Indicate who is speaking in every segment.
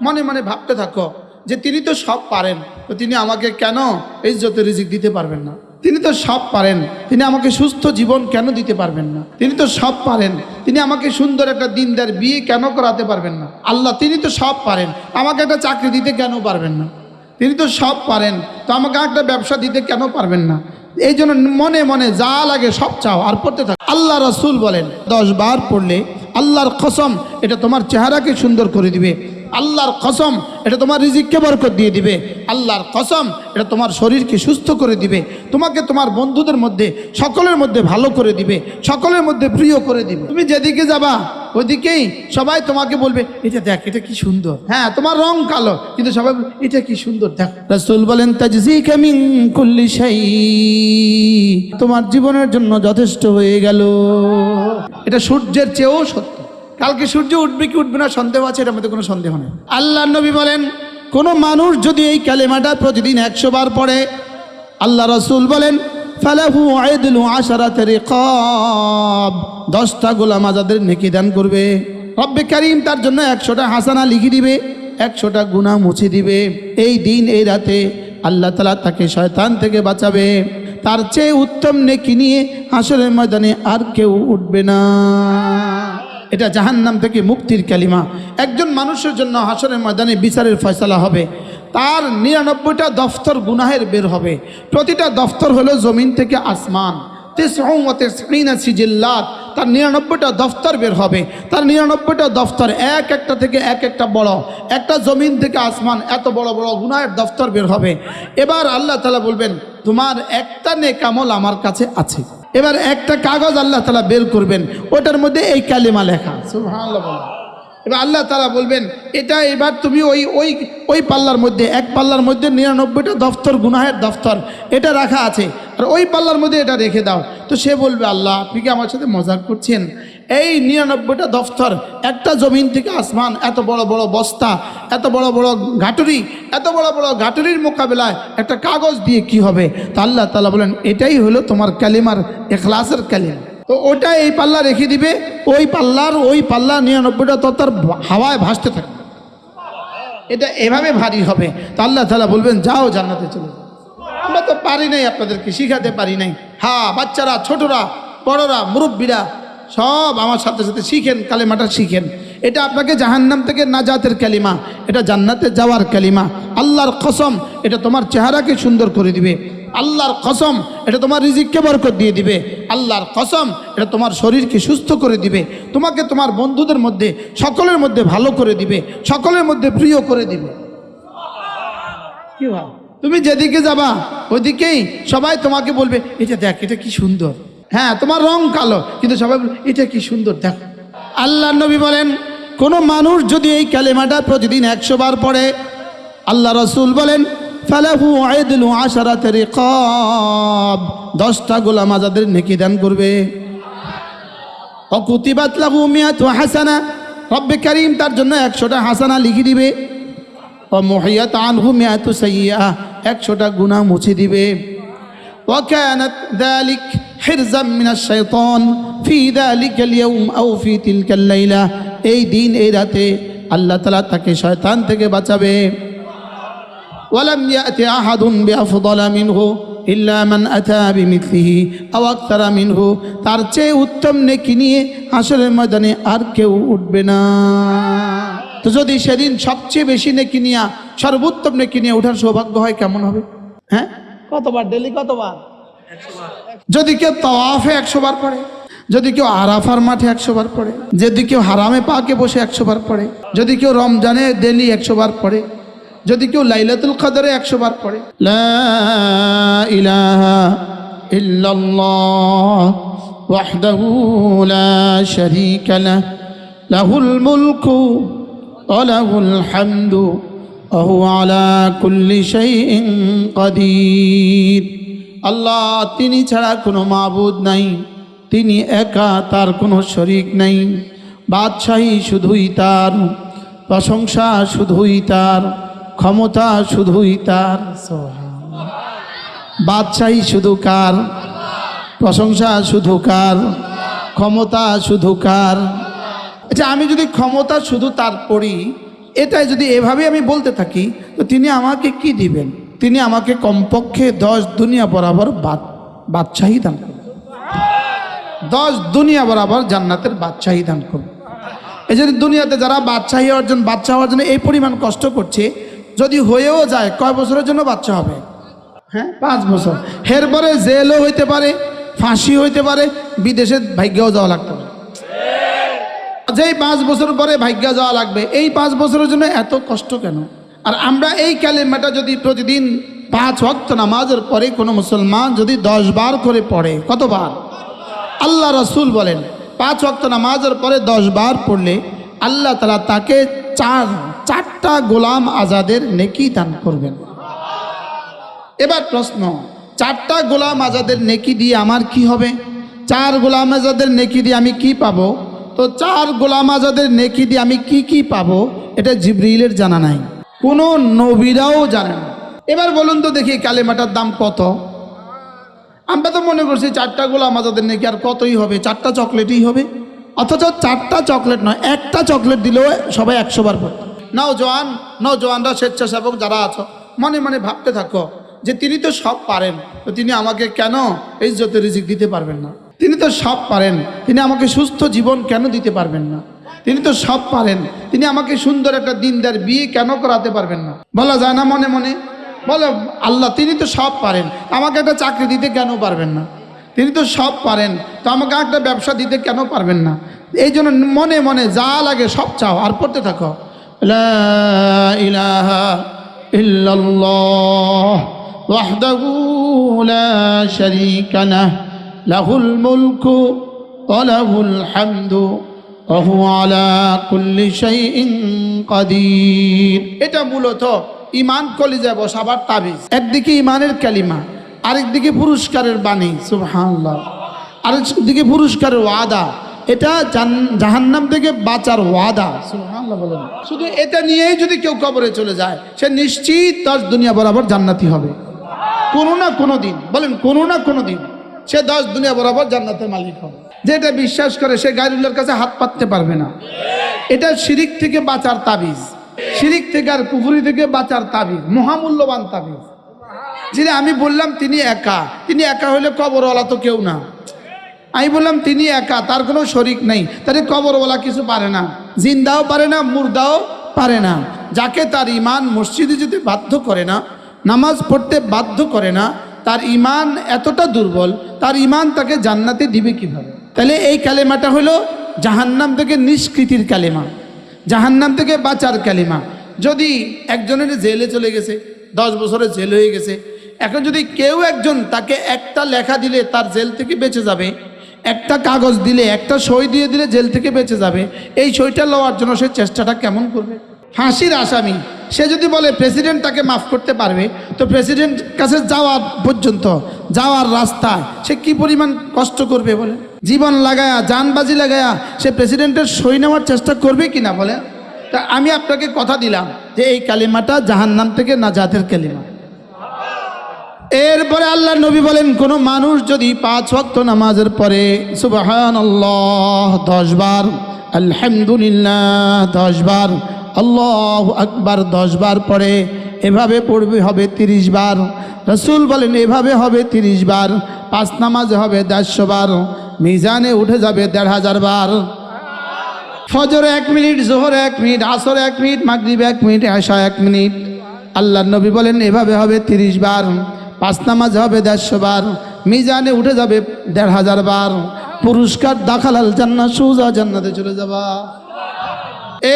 Speaker 1: মনে মনে ভাবতে থাকো যে তিনি তো সব পারেন, তো তিনি আমাকে কেন ইজ্জত রিজিক দিতে পারবেন না? তিনি তো সব পারেন, তিনি আমাকে সুস্থ জীবন কেন দিতে পারবেন না? তিনি তো সব পারেন, তিনি আমাকে সুন্দর একটা দিনদার বিয়ে কেন করাতে পারবেন না? আল্লাহ তিনি তো সব পারেন, আমাকে একটা চাকরি দিতে কেন পারবেন না? তিনি তো সব পারেন, তো আমাকে একটা ব্যবসা দিতে কেন পারবেন না? এই জন্য মনে মনে যা লাগে সব চাও আর পড়তে থাকো। আল্লাহ রাসূল বলেন 10 বার পড়লে আল্লাহর কসম এটা তোমার চেহারাকে সুন্দর করে দিবে, আল্লাহর কসম এটা তোমার রিজিককে বরকত দিয়ে দিবে, আল্লাহর কসম এটা তোমার শরীরকে সুস্থ করে দিবে, তোমাকে তোমার বন্ধুদের মধ্যে সকলের মধ্যে ভালো করে দিবে, সকলের মধ্যে প্রিয় করে দিবে। তুমি যেদিকে যাবা ওইদিকেই সবাই তোমাকে বলবে এটা দেখ, এটা কি সুন্দর। হ্যাঁ, তোমার রং কালো কিন্তু সবাই বলবে এটা কি সুন্দর দেখ। রাসূল বলেন তাজজিকা মিন কুল্লি শাই, তোমার জীবনের জন্য যথেষ্ট হয়ে গেল। এটা সূর্যের চেয়েও সত্য। কালকে সূর্য উঠবে কি উঠবে না সন্দেহ আছে, এটার মধ্যে কোনো সন্দেহ নেই। আল্লাহর নবী বলেন কোন মানুষ যদি এই কালেমাটা প্রতিদিন 100 বার পড়ে, আল্লাহ রাসূল বলেন ফালাহু আইদলু আশরাত রিকাব, 10টা গোলাম আজাদের নেকি দান করবে। রব্বে কারীম তার জন্য 100টা হাসানা লিখে দিবে, 100টা গুনাহ মুছে দিবে। এই দিন এই রাতে আল্লাহ তাআলা তাকে শয়তান থেকে বাঁচাবে। তার চেয়ে উত্তম নেকি নিয়ে হাসরের ময়দানে আর কেউ উঠবে না। এটা জাহান্নাম থেকে মুক্তির কালিমা। একজন মানুষের জন্য হাসরের ময়দানে বিচারের ফয়সালা হবে, তার 99টা দফতর গুনাহের বের হবে। প্রতিটা দফতর হলো জমিন থেকে আসমান, 99 সিজিল্লাত, তার 99টা দফতর বের হবে। তার 99টা দফতর এক একটা থেকে এক একটা বড়, একটা জমিন থেকে আসমান এত বড় বড় গুনাহের দফতর বের হবে। এবার আল্লাহ তাআলা বলবেন তোমার একটা নেক আমল আমার কাছে আছে। এবার একটা কাগজ আল্লাহ তাআলা বের করবেন, ওটার মধ্যে এই কালিমা লেখা, সুবহানাল্লাহ। এবার আল্লাহ তাআলা বলবেন এটা এবার তুমি ওই পাল্লার মধ্যে, এক পাল্লার মধ্যে 99টা দফতর গুনাহের দফতর এটা রাখা আছে, আর ওই পাল্লার মধ্যে এটা রেখে দাও। তো সে বলবে আল্লাহ আপনি কি আমার সাথে মজাক করছেন? এই 99টা দফতর, একটা জমিন থেকে আসমান, এত বড় বড় বস্তা, এত বড় বড় ঘাটুরি, এত বড় বড় ঘাটুরির মোকাবেলায় একটা কাগজ দিয়ে কি হবে? তা আল্লাহ তাআলা বলেন এটাই হলো তোমার কালিমার ইখলাসের কালিমা। তো ওটা এই পাল্লা রেখে দিবে, ওই পাল্লা 99টা তত্ত্বর হাওয়ায় ভাসতে থাকবে, এটা এভাবে ভারী হবে। তো আল্লাহ তাআলা বলবেন যাও জান্নাতে চলে যাও। আমরা তো পারি নাই, আপনাদেরকে শিখাতে পারি নাই। হ্যাঁ, বাচ্চারা, ছোটরা, বড়রা, মুরব্বীরা সব আমার সাথে সাথে শিখেন, কালেমাটা শিখেন। এটা আপনাকে জাহান্নাম থেকে নাজাতের কালিমা, এটা জান্নাতে যাওয়ার কালিমা। আল্লাহর কসম এটা তোমার চেহারাকে সুন্দর করে দিবে, আল্লাহর কসম এটা তোমার রিজিককে বরকত দিয়ে দিবে, আল্লাহর কসম এটা তোমার শরীরকে সুস্থ করে দিবে, তোমাকে তোমার বন্ধুদের মধ্যে সকলের মধ্যে ভালো করে দিবে, সকলের মধ্যে প্রিয় করে দিবে। কি ভাব, তুমি যেদিকে যাবা ওইদিকেই সবাই তোমাকে বলবে এটা দেখ, এটা কি সুন্দর। হ্যাঁ, তোমার রং কালো কিন্তু সবাই বলবে এটা কি সুন্দর দেখ। আল্লাহর নবী বলেন কোন মানুষ যদি এই কালেমাটা প্রতিদিন 100 বার পড়ে, আল্লাহ রাসূল বলেন ফালাহু আইদলু আশরাত রিকাব, 10টা গোলাম আজাদের নেকি দান করবে। অকুতিবাত লাহু মিয়াতু হাসানা, রব্বে কারীম তার জন্য 100টা হাসানা লিখে দিবে। ও মুহিয়াত আনহু মিয়াতু সাইয়্যাহ, 100টা গুনাহ মুছে দিবে। ওয়া কানাত যালিক হিরজাম মিনাশ শাইতান ফি যালিকাল ইয়াউম আও ফি তিলকাল লাইলা, এই দিন এই রাতে আল্লাহ তাআলা তাকে শয়তান থেকে বাঁচাবে। ওয়ালাম ইয়াতি আহাদুন বিআফদালা মিনহু ইল্লা মান আতা বিমিথলিহি আও আকতারা মিনহু, তার চেয়ে উত্তম নেকি নিয়ে হাসরের ময়দানে আর কেউ উঠবে না। তো যদি সেদিন সবচেয়ে বেশি নেকি নিয়ে, সর্বোত্তম নেকি নিয়ে ওঠার সৌভাগ্য হয়, কেমন হবে? হ্যাঁ, কতবার ডেলি, কতবার? যদি কেউ তাওয়াফে 100 বার পড়ে, যদি কেউ আরাফার মাঠে 100 বার পড়ে, যদি কেউ হারামে পাকে বসে 100 বার পড়ে, যদি কেউ রমজানে ডেলি 100 বার পড়ে, যদি কেউ লাইলাতুল কদরে 100 বার পড়ে, লা ইলাহা ইল্লাল্লাহ ওয়াহদাহু লা শারীকা লাহ লাহুল মুলকু ওয়া লাহুল হামদু ওয়া হুয়া আলা কুল্লি শাইইন কাদির। আল্লাহ তিনি ছাড়া কোনো মাবুদ নাই, তিনি একা, তার কোনো শরীক নাই। বাদশাহী শুধুই তার, প্রশংসা শুধুই তার, ক্ষমতা শুধুই তার। বাদশাহী শুধু কার, প্রশংসা শুধু কার, ক্ষমতা শুধু কার। আচ্ছা, আমি যদি ক্ষমতা শুধু তার পড়ি এটাই যদি এভাবে আমি বলতে থাকি তো তিনি আমাকে কি দিবেন? তিনি আমাকে কমপক্ষে 10 দুনিয়া বরাবর বাদশাহী দান করবেন, 10 দুনিয়া বরাবর জান্নাতের বাদশাহী দান করবেন। এই জন্য দুনিয়াতে যারা বাদশাহ হওয়ার জন্য এই পরিমাণ কষ্ট করছে, যদি হয়েও যায় কয় বছরের জন্য বাচ্চা হবে? হ্যাঁ, 5 বছর। এরপরে জেলও হইতে পারে, ফাঁসি হইতে পারে, বিদেশে ভাগ্যও যাওয়া লাগতে পারে। যেই 5 বছর পরে ভাগ্য যাওয়া লাগবে, এই 5 বছরের জন্য এত কষ্ট কেন? আর আমরা এই কালেমাটা যদি প্রতিদিন 5 ওয়াক্ত নামাজের পরে কোনো মুসলমান যদি 10 বার করে পড়ে, কতবার? আল্লাহ রাসূল বলেন 5 ওয়াক্ত নামাজের পরে 10 বার পড়লে আল্লাহ তাআলা তাকে চারটা গোলাম আজাদের নেকি দান করবেন। এবার প্রশ্ন, 4টা গোলাম আজাদের নেকি দিয়ে আমার কি হবে? 4 গোলাম আজাদের নেকি দিয়ে আমি কি পাবো? তো 4 গোলাম আজাদের নেকি দিয়ে আমি কি পাবো এটা জিবরিলের জানা নাই, কোনো নবীরাও জানে না। এবার বলুন তো দেখি কালেমাটার দাম কত? আমরা তো মনে করছি 4টা গোলাম আজাদের নেকি আর কতই হবে, 4টা চকলেটই হবে। অথচ 4টা চকলেট নয়, একটা চকলেট দিলেও সবাই 100 বার পড়ত। নওজোয়ানরা, স্বেচ্ছাসেবক যারা আছো, মনে মনে ভাবতে থাকো যে তিনি তো সব পারেন, তো তিনি আমাকে কেন ইজ্জতের রিজিক দিতে পারবেন না? তিনি তো সব পারেন, তিনি আমাকে সুস্থ জীবন কেন দিতে পারবেন না? তিনি তো সব পারেন, তিনি আমাকে সুন্দর একটা দিনদার বিয়ে কেন করাতে পারবেন না? বলা যায় না মনে মনে? বলো আল্লাহ তিনি তো সব পারেন, আমাকে একটা চাকরি দিতে কেন পারবেন না? তিনি তো সব পারেন, তো আমাকে একটা ব্যবসা দিতে কেন পারবেন না? এই জন্য মনে মনে যা লাগে সব চাও আর পড়তে থাকো, লা ইলাহা ইল্লাল্লাহ ওয়াহদাহু লা শারীকা লাহ লাহুল মুলকু ওয়া লাহুল হামদু ওয়া হুয়া আলা কুল্লি শাইইন কাদির। এটা মূলত ঈমান কলিজায় বসাবার তাবিজ। একদিকে ঈমানের কালিমা, আরেকদিকে পুরস্কারের বাণী, সুবহানাল্লাহ, আরেকদিকে পুরস্কারের ওয়াদা। এটা জাহান্নাম থেকে বাঁচার ওয়াদা, সুবহানাল্লাহ বলেন। শুধু এটা নিয়েই যদি কেউ কবরে চলে যায়, সে নিশ্চিত 10 দুনিয়া বরাবর জান্নাতি হবে কোনো না কোনো দিন। বলেন কোনো না কোনো দিন সে 10 দুনিয়া বরাবর জান্নাতের মালিক হবে। যেটা বিশ্বাস করে সে গায়রুল্লাহর কাছে হাত পাততে পারবে না। এটা শিরিক থেকে বাঁচার তাবিজ, শিরিক থেকে আর কুফরি থেকে বাঁচার তাবিজ, মহামূল্যবান তাবিজ। যিনি আমি বললাম তিনি একা হলে কবরওয়ালা তো কেউ না। আমি বললাম তিনি একা, তার কোনো শরিক নেই, তাহলে কবরওয়ালা কিছু পারে না, জিন্দাও পারে না, মুর্দাও পারে না। যাকে তার ঈমান মসজিদে যেতে বাধ্য করে না, নামাজ পড়তে বাধ্য করে না, তার ঈমান এতটা দুর্বল, তার ঈমান তাকে জান্নাতে দিবে কিভাবে? তাহলে এই কালেমাটা হলো জাহান্নাম থেকে নিষ্কৃতির কালেমা, জাহান্নাম থেকে বাঁচার কালেমা। যদি একজনের জেলে চলে গেছে, 10 বছরের জেল হয়ে গেছে, এখন যদি কেউ একজন তাকে একটা লেখা দিলে তার জেল থেকে বেঁচে যাবে, একটা কাগজ দিলে, একটা সই দিয়ে দিলে জেল থেকে বেঁচে যাবে, এই সইটা লওয়ার জন্য সে চেষ্টাটা কেমন করবে? ফাঁসির আসামি সে যদি বলে প্রেসিডেন্ট তাকে মাফ করতে পারবে, তো প্রেসিডেন্ট কাছে যাওয়ার পর্যন্ত, যাওয়ার রাস্তায় সে কি পরিমাণ কষ্ট করবে বলে? জীবন লাগায়া, জানবাজি লাগায়া সে প্রেসিডেন্টের সই নেওয়ার চেষ্টা করবে কিনা বলে? তা আমি আপনাকে কথা দিলাম যে এই কালিমাটা জাহান্নাম থেকে নাজাতের কালিমা। এরপরে আল্লাহ নবী বলেন, কোন মানুষ যদি 5 ওয়াক্ত নামাজের পরে সুবহানাল্লাহ 10 বার, আলহামদুলিল্লাহ 10 বার, আল্লাহু আকবার 10 বার পড়ে, এভাবে পড়বে হবে 30 বার। রাসূল বলেন এভাবে হবে 30 বার, 5 নামাজে হবে 150 বার, মিজানে উঠে যাবে 1500 বার। ফজরে 1 মিনিট, জোহরে 1 মিনিট, আসরে 1 মিনিট, মাগরিবে 1 মিনিট, এশা 1 মিনিট। আল্লাহ নবী বলেন এভাবে হবে 30 বার, 5 নামাজে হবে 150 বার, মিজানে উঠে যাবে 1500 বার। পুরস্কার দাখালাল জান্নাত, সোজা জান্নাতে চলে যাবা।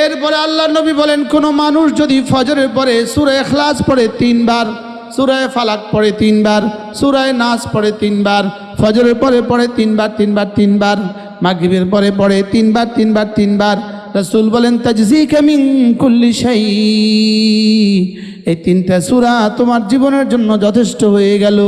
Speaker 1: এরপরে আল্লাহ নবী বলেন, কোন মানুষ যদি ফজরের পরে সূরা ইখলাস পড়ে 3 বার, সূরা ফালাক পড়ে 3 বার, সূরা নাস পড়ে 3 বার, ফজরের পরে পড়ে 3 বার 3 বার 3 বার, মাগরিবের পরে পড়ে 3 বার 3 বার 3 বার, রাসূল বলেন তাজজিকা মিন কুল্লি শাই, এই 3টা সূরা তোমার জীবনের জন্য যথেষ্ট হয়ে গেল।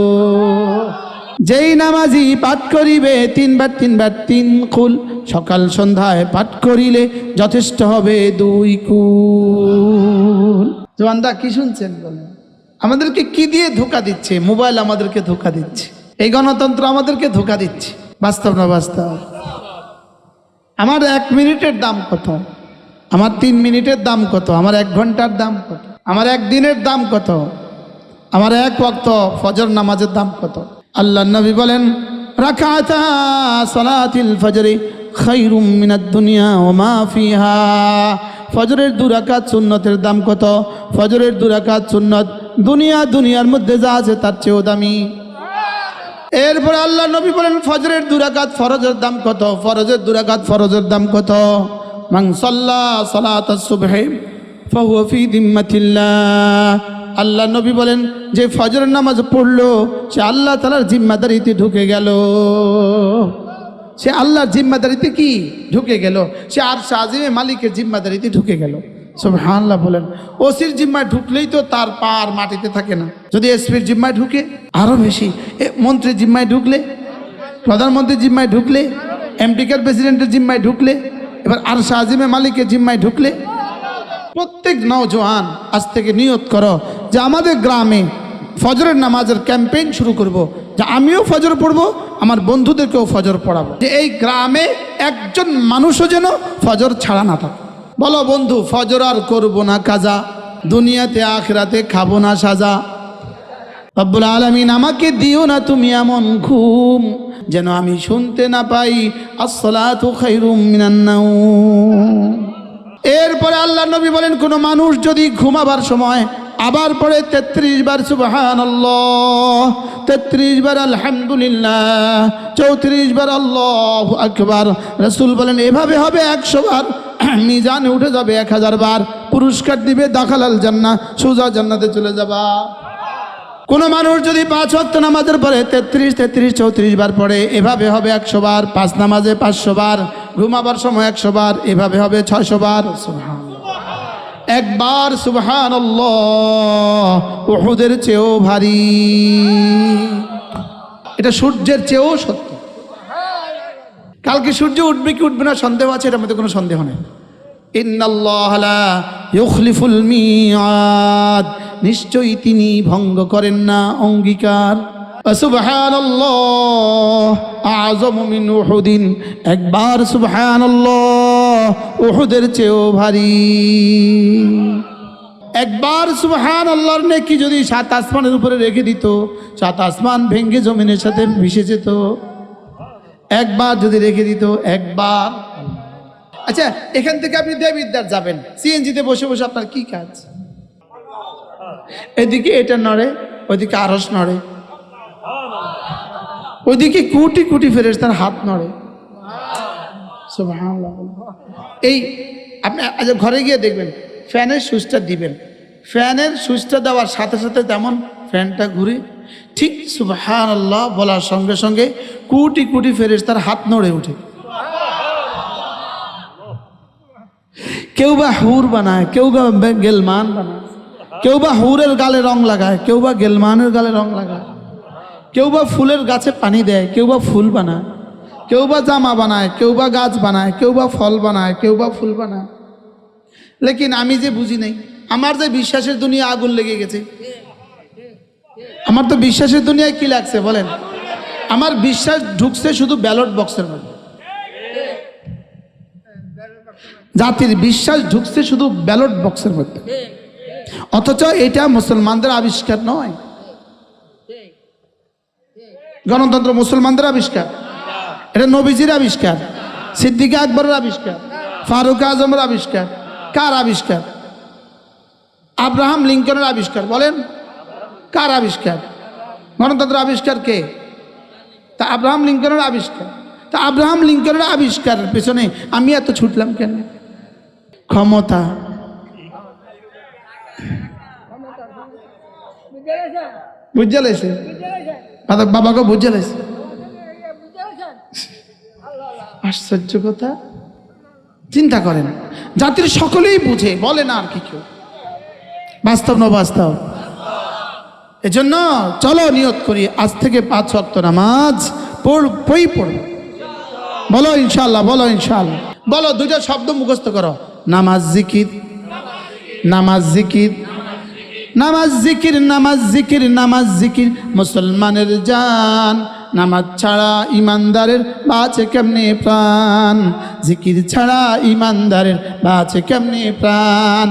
Speaker 1: যেই নামাজি পাঠ করিবে 3 বার 3 বার 3 কুল, সকাল সন্ধ্যায় পাঠ করিলে যথেষ্ট হবে 2 কুল। জওয়ানদা কি শুনছেন বলেন? আমাদেরকে কি দিয়ে ধোঁকা দিচ্ছে? মোবাইল আমাদেরকে ধোঁকা দিচ্ছে, এই গণতন্ত্র আমাদেরকে ধোঁকা দিচ্ছে। বাস্তব না বাস্তব? আমার 1 মিনিটের দাম কত? আমার 3 মিনিটের দাম কত? আমার 1 ঘন্টার দাম কত? আমার 1 দিনের দাম কত? আমার 1 ওয়াক্ত ফজর নামাজের দাম কত? আল্লাহর নবী বলেন, রাকাতা সালাতিল ফজরি খায়রুম মিনাদ দুনিয়া ওয়া মা ফিহা। ফজরের 2 রাকাত সুন্নতের দাম কত? ফজরের 2 রাকাত সুন্নত দুনিয়ার মধ্যে যা আছে তার চেয়েও দামি। এরপরে আল্লাহ নবী বলেন, ফজরের 2 রাকাত ফরজের দাম কত? ফরজের 2 রাকাত ফরজের দাম কত? মান সাল্লা সালাতাস সুবহি ফাহুয়া ফি দিম্মাতিল্লাহ। আল্লাহ নবী বলেন, যে ফজরের নামাজ পড়লো সে আল্লাহ তাআলার জিম্মাদারিতে ঢুকে গেল। সে আল্লাহর জিম্মাদারিতে কি ঢুকে গেল? সে আরশ আজিমে মালিকের জিম্মাদারিতে ঢুকে গেল। সুবহানাল্লাহ বলেন। ওসির জিম্মায় ঢুকলেই তো তার পার মাটিতে থাকে না, যদি এসপির জিম্মায় ঢুকে আরো বেশি। মন্ত্রীর জিম্মায় ঢুকলে, প্রধানমন্ত্রীর জিম্মায় ঢুকলে, আমেরিকার প্রেসিডেন্টের জিম্মায় ঢুকলে, এবার আরশ আজিমে মালিকের জিম্মায় ঢুকলে। প্রত্যেক নওজোয়ান আজ থেকে নিয়ত করো যে আমাদের গ্রামে ফজরের নামাজের ক্যাম্পেইন শুরু করব, যে আমিও ফজর পড়বো, আমার বন্ধুদেরকেও ফজর পড়াবো, যে এই গ্রামে একজন মানুষও যেন ফজর ছাড়া না থাকে। বলো বন্ধু, ফজর আর করবো না কাজা, দুনিয়াতে আখিরাতে খাবো না সাজা। রব্বুল আলামিন আমাকে দিও না তুমি এমন ঘুম, যেন আমি শুনতে না পাই আসসালাতু খায়রুম মিনান নাওম। এরপরে আল্লাহ নবী বলেন, কোনো মানুষ যদি ঘুমাবার সময় আবার পড়ে 33 বার সুবহানাল্লাহ, 33 বার আলহামদুলিল্লাহ, 34 বার আল্লাহু আকবার, রাসূল বলেন এভাবে হবে 100 বার, মিজানে উঠে যাবে 1000 বার, পুরস্কার দিবে, দাখালাল জান্নাহ, সোজা জান্নাতে চলে যাবা। কোন মানুষ যদি 5 ওয়াক্ত নামাজের পরে 33, 33, 34 বার পড়ে, এভাবে হবে 100 বার, 5 নামাজে 500 বার, ঘুমাবার সময় 100 বার, এভাবে হবে 600 বার। সুবহানাল্লাহ। একবার সুবহানাল্লাহ উহুদের চেয়েও ভারী। এটা সূর্যের চেয়েও সত্য। কালকে সূর্য উঠবে কি উঠবে না সন্দেহ আছে, এটার মধ্যে কোনো সন্দেহ নেই। ইন্নাল্লাহ লা ইউখলিফুল মিআদ, নিশ্চয়ই তিনি ভঙ্গ করেন না অঙ্গীকার। সুবহানাল্লাহ আযমু মিন উহুদিন, একবার সুবহানাল্লাহ উহুদের চেয়েও ভারী। একবার সুবহানাল্লাহর নেকি যদি 7 আসমানের উপরে রেখে দিত, 7 আসমান ভেঙে জমিনের সাথে মিশে যেত। একবার যদি রেখে দিত, একবার। আচ্ছা, এখান থেকে আপনি দেবিদ্বার যাবেন, সিএনজিতে বসে বসে আপনার কি কাজ? এদিকে এটা নড়ে, ওইদিকে আরশ নড়ে, ওইদিকে কোটি কোটি ফেরেশতার হাত নড়ে। সুবহানাল্লাহ। এই আপনি আজ ঘরে গিয়ে দেখবেন, ফ্যানের সুইচটা দিবেন, ফ্যানের সুইচটা দেওয়ার সাথে সাথে তেমন ফ্যানটা ঘুরে, ঠিক সুবহানাল্লাহ বলার সঙ্গে সঙ্গে কোটি কোটি ফেরেশতার হাত নড়ে ওঠে। কেউ বা হুর বানায়, কেউ বা গেলমান বানায়, কেউ বা হুরের গালে রং লাগায়, কেউ বা গেলমানের গালে রং লাগায়, কেউ বা ফুলের গাছে পানি দেয়, কেউ বা ফুল বানায়, কেউ বা জামা বানায়, কেউ বা গাছ বানায়, কেউ বা ফল বানায়, কেউ বা ফুল বানায়। লেকিন আমি যে বুঝি নাই, আমার যে বিশ্বাসের দুনিয়া আগুন লেগে গেছে। আমার তো বিশ্বাসের দুনিয়ায় কি লাগছে বলেন? আমার বিশ্বাস ঢুকছে শুধু ব্যালট বক্সের মধ্যে। জাতির বিশ্বাস ঢুকছে শুধু ব্যালট বক্সের মধ্যে, অথচ এটা মুসলমানদের আবিষ্কার নয়। গণতন্ত্র মুসলমানদের আবিষ্কার, এটা নবীজির আবিষ্কার, সিদ্দিক আকবরের আবিষ্কার, ফারুক আজমের আবিষ্কার। কার আবিষ্কার? আব্রাহাম লিঙ্কনের আবিষ্কার। বলেন কার আবিষ্কার? গণতন্ত্র আবিষ্কার কে? তা আব্রাহাম লিঙ্কনের আবিষ্কার। তা আব্রাহাম লিঙ্কনের আবিষ্কারের পেছনে আমি এত ছুটলাম কেন? ক্ষমতা। বুঝে লেছে বাবাকে, বুঝে লেছে। আশ্চর্য কথা, চিন্তা করেন, জাতির সকলেই বুঝে, বলে না আর কি কেউ। বাস্তব না বাস্তব? এজন্য চলো নিয়ত করি, আজ থেকে 5 ওয়াক্ত নামাজ পড়বই পড়ব। বলো ইনশাআল্লাহ, বলো ইনশাআল্লাহ। বলো, 2টা শব্দ মুখস্থ করো, নামাজ জিকির, নামাজ জিকির, নামাজ জিকির, নামাজ জিকির, নামাজ জিকির। মুসলমানের জান নামাজ ছাড়া ইমানদারের বাঁচে কেমনে প্রাণ, জিকির ছাড়া ইমানদারের বাঁচে কেমনে প্রাণ।